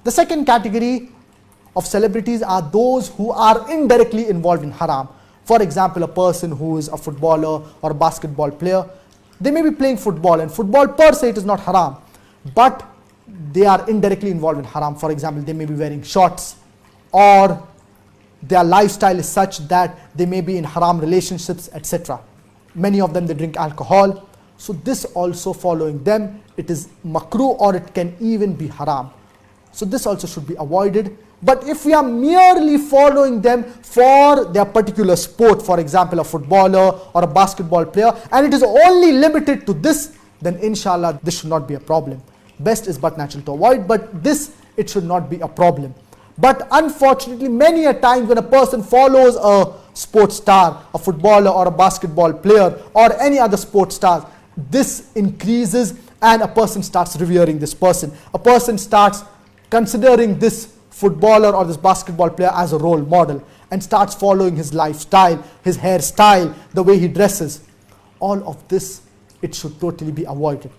The second category of celebrities are those who are indirectly involved in haram. For example, a person who is a footballer or a basketball player, they may be playing football, and football per se it is not haram, but they are indirectly involved in haram. For example, they may be wearing shorts, or their lifestyle is such that they may be in haram relationships, etc. Many of them, they drink alcohol. So this also, following them, it is makruh, or it can even be haram. So this also should be avoided. But if we are merely following them for their particular sport, for example a footballer or a basketball player, and it is only limited to this, then inshallah this should not be a problem. Best is but natural to avoid, but this, it should not be a problem. But unfortunately, many a time when a person follows a sports star, a footballer or a basketball player or any other sports star, this increases and a person starts revering this person. A person starts considering this footballer or this basketball player as a role model and starts following his lifestyle, his hairstyle, the way he dresses. All of this, it should totally be avoided.